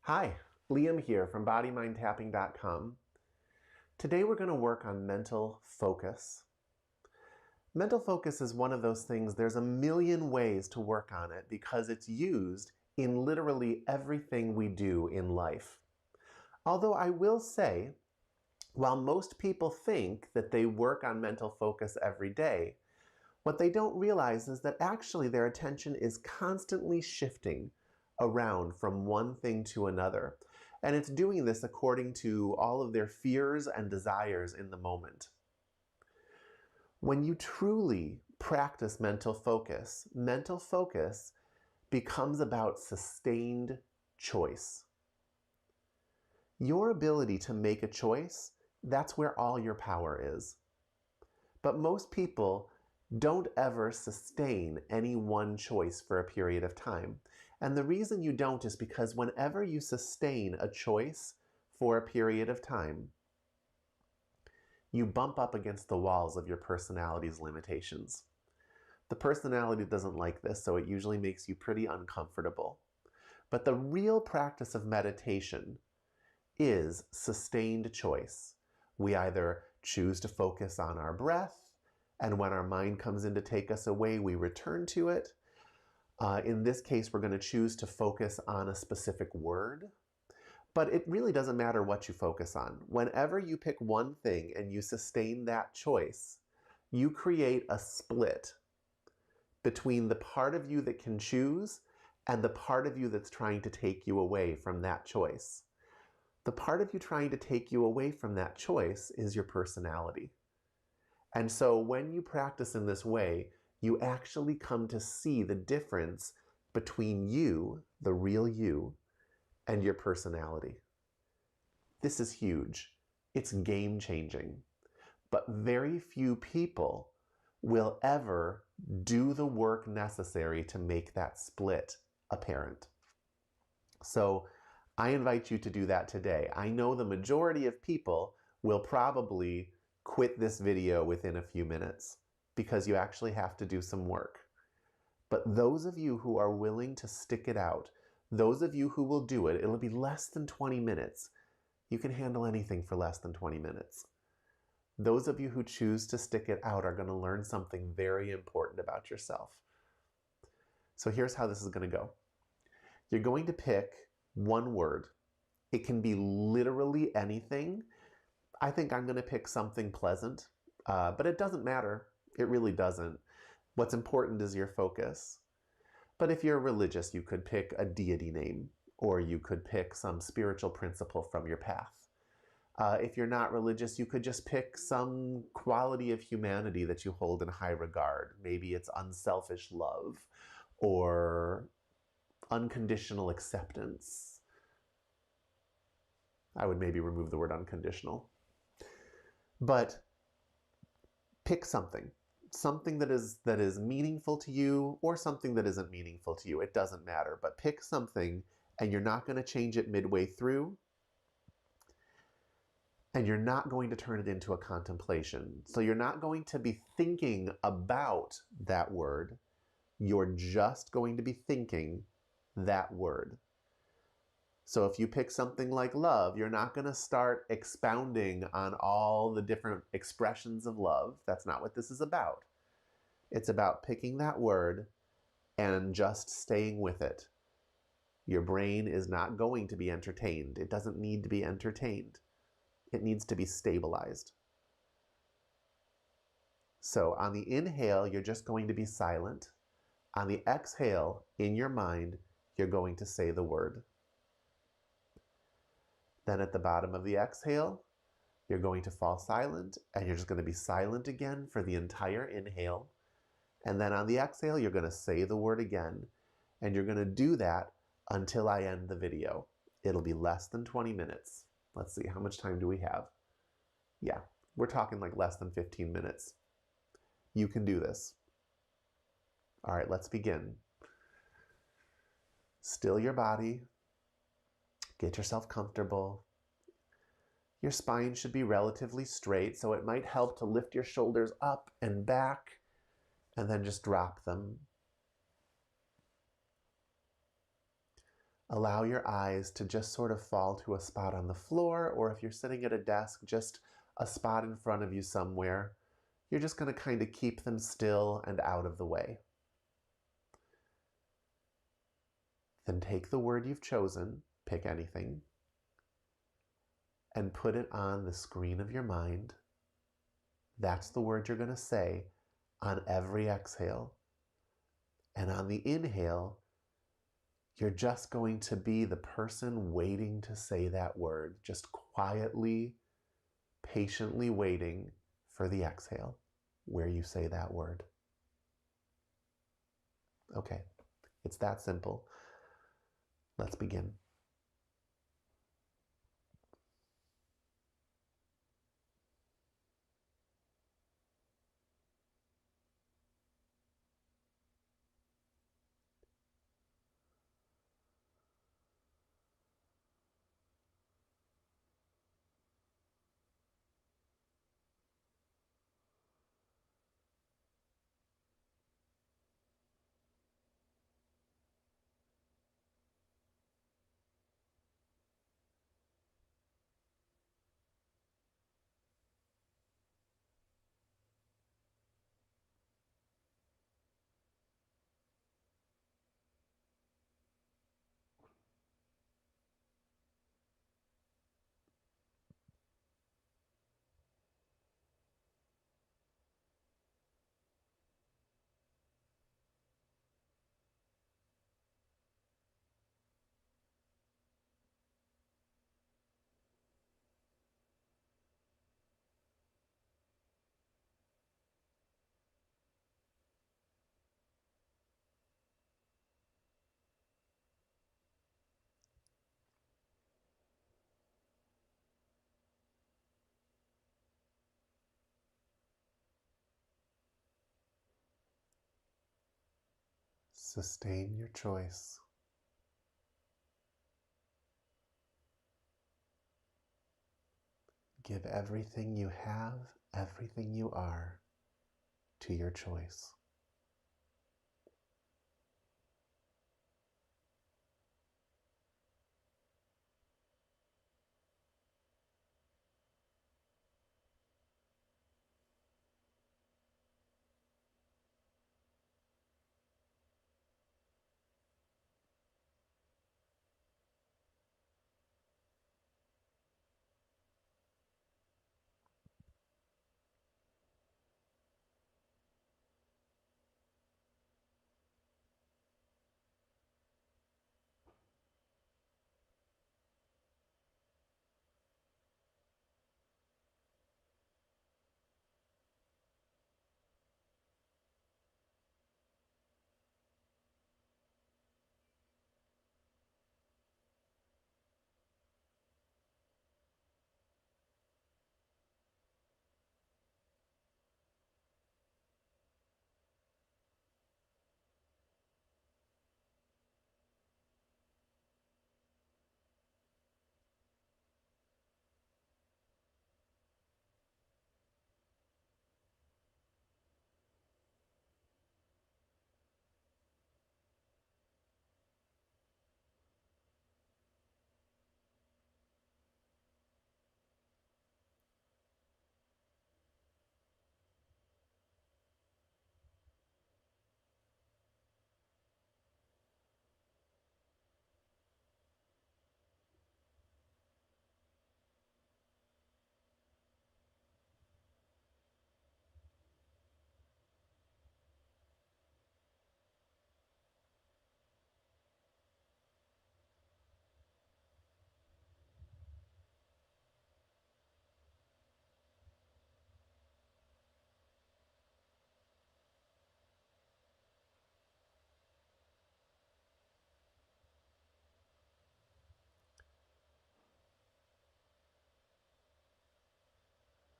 Hi, Liam here from BodyMindTapping.com. Today we're going to work on mental focus. Mental focus is one of those things, there's a million ways to work on it because it's used in literally everything we do in life. Although I will say, while most people think that they work on mental focus every day, what they don't realize is that actually their attention is constantly shifting around from one thing to another. And it's doing this according to all of their fears and desires in the moment. When you truly practice mental focus becomes about sustained choice. Your ability to make a choice, that's where all your power is. But most people don't ever sustain any one choice for a period of time. And the reason you don't is because whenever you sustain a choice for a period of time, you bump up against the walls of your personality's limitations. The personality doesn't like this, so it usually makes you pretty uncomfortable. But the real practice of meditation is sustained choice. We either choose to focus on our breath, and when our mind comes in to take us away, we return to it. In this case, we're going to choose to focus on a specific word. But it really doesn't matter what you focus on. Whenever you pick one thing and you sustain that choice, you create a split between the part of you that can choose and the part of you that's trying to take you away from that choice. The part of you trying to take you away from that choice is your personality. And so when you practice in this way, you actually come to see the difference between you, the real you, and your personality. This is huge. It's game-changing. But very few people will ever do the work necessary to make that split apparent. So I invite you to do that today. I know the majority of people will probably quit this video within a few minutes because you actually have to do some work. But those of you who are willing to stick it out, those of you who will do it, it'll be less than 20 minutes. You can handle anything for less than 20 minutes. Those of you who choose to stick it out are going to learn something very important about yourself. So here's how this is going to go. You're going to pick one word. It can be literally anything. I think I'm going to pick something pleasant, but it doesn't matter. It really doesn't. What's important is your focus. But if you're religious, you could pick a deity name, or you could pick some spiritual principle from your path. If you're not religious, you could just pick some quality of humanity that you hold in high regard. Maybe it's unselfish love, or unconditional acceptance. I would maybe remove the word unconditional. But pick something that is meaningful to you or something that isn't meaningful to you. It doesn't matter, but pick something and you're not going to change it midway through and you're not going to turn it into a contemplation. So you're not going to be thinking about that word. You're just going to be thinking that word. So if you pick something like love, you're not going to start expounding on all the different expressions of love. That's not what this is about. It's about picking that word and just staying with it. Your brain is not going to be entertained. It doesn't need to be entertained. It needs to be stabilized. So on the inhale, you're just going to be silent. On the exhale, in your mind, you're going to say the word. Then at the bottom of the exhale, you're going to fall silent and you're just going to be silent again for the entire inhale. And then on the exhale, you're going to say the word again. And you're going to do that until I end the video. It'll be less than 20 minutes. Let's see, how much time do we have? Yeah, we're talking like less than 15 minutes. You can do this. All right, let's begin. Still your body. Get yourself comfortable. Your spine should be relatively straight, so it might help to lift your shoulders up and back and then just drop them. Allow your eyes to just sort of fall to a spot on the floor, or if you're sitting at a desk, just a spot in front of you somewhere. You're just going to kind of keep them still and out of the way. Then take the word you've chosen, pick anything, and put it on the screen of your mind. That's the word you're going to say on every exhale. And on the inhale, you're just going to be the person waiting to say that word, just quietly, patiently waiting for the exhale where you say that word. Okay, it's that simple. Let's begin. Sustain your choice. Give everything you have, everything you are, to your choice.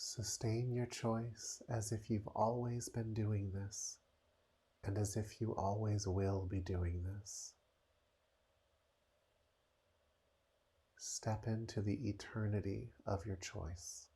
Sustain your choice as if you've always been doing this, and as if you always will be doing this. Step into the eternity of your choice.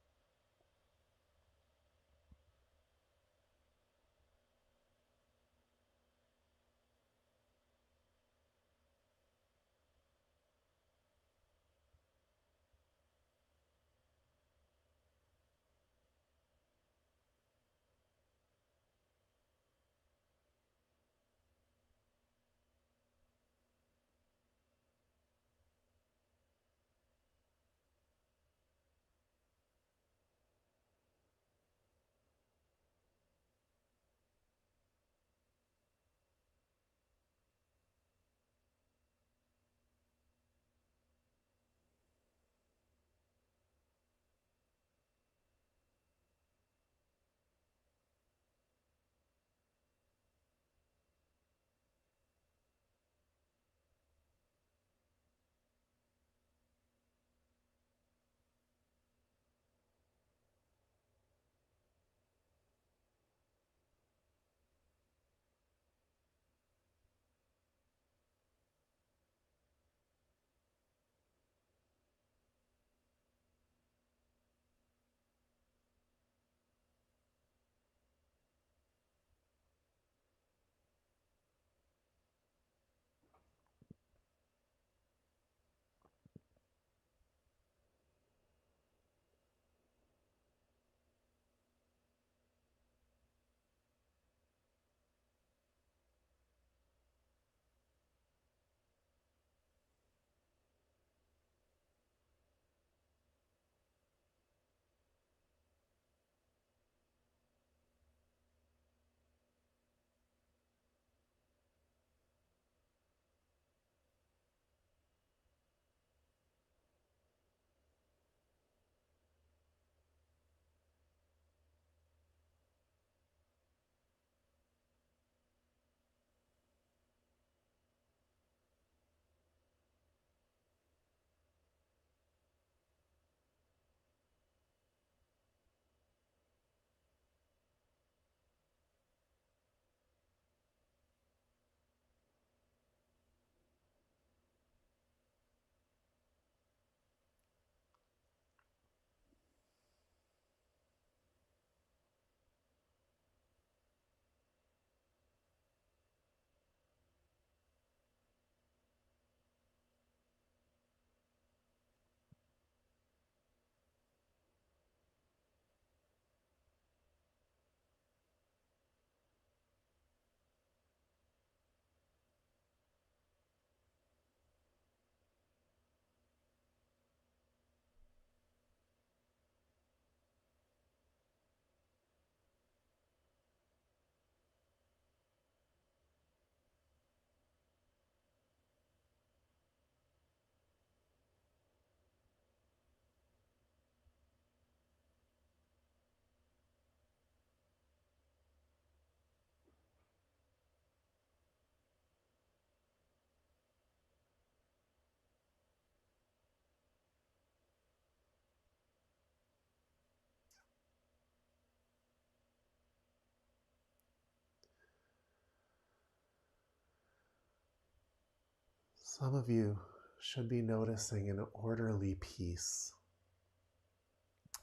Some of you should be noticing an orderly peace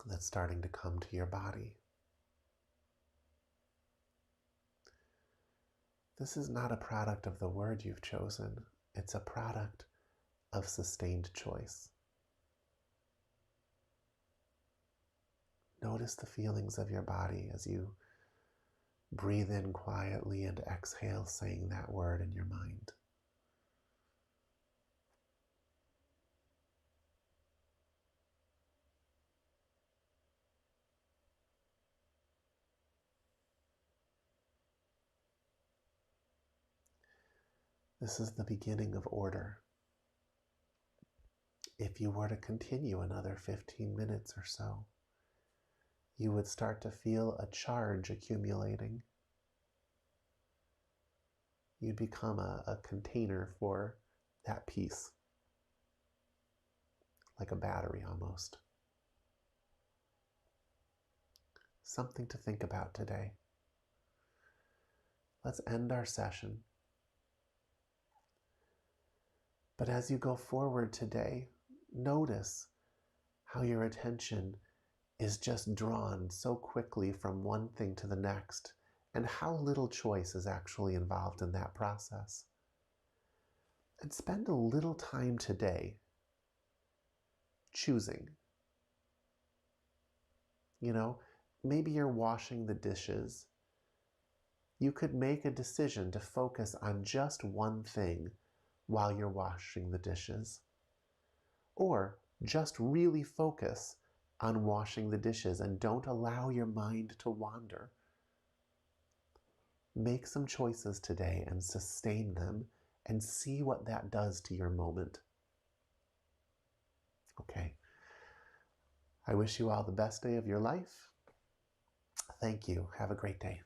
that's starting to come to your body. This is not a product of the word you've chosen. It's a product of sustained choice. Notice the feelings of your body as you breathe in quietly and exhale, saying that word in your mind. This is the beginning of order. If you were to continue another 15 minutes or so, you would start to feel a charge accumulating. You'd become a container for that peace, like a battery almost. Something to think about today. Let's end our session. But as you go forward today, notice how your attention is just drawn so quickly from one thing to the next, and how little choice is actually involved in that process. And spend a little time today choosing. Maybe you're washing the dishes. You could make a decision to focus on just one thing while you're washing the dishes. Or just really focus on washing the dishes and don't allow your mind to wander. Make some choices today and sustain them and see what that does to your moment. Okay. I wish you all the best day of your life. Thank you. Have a great day.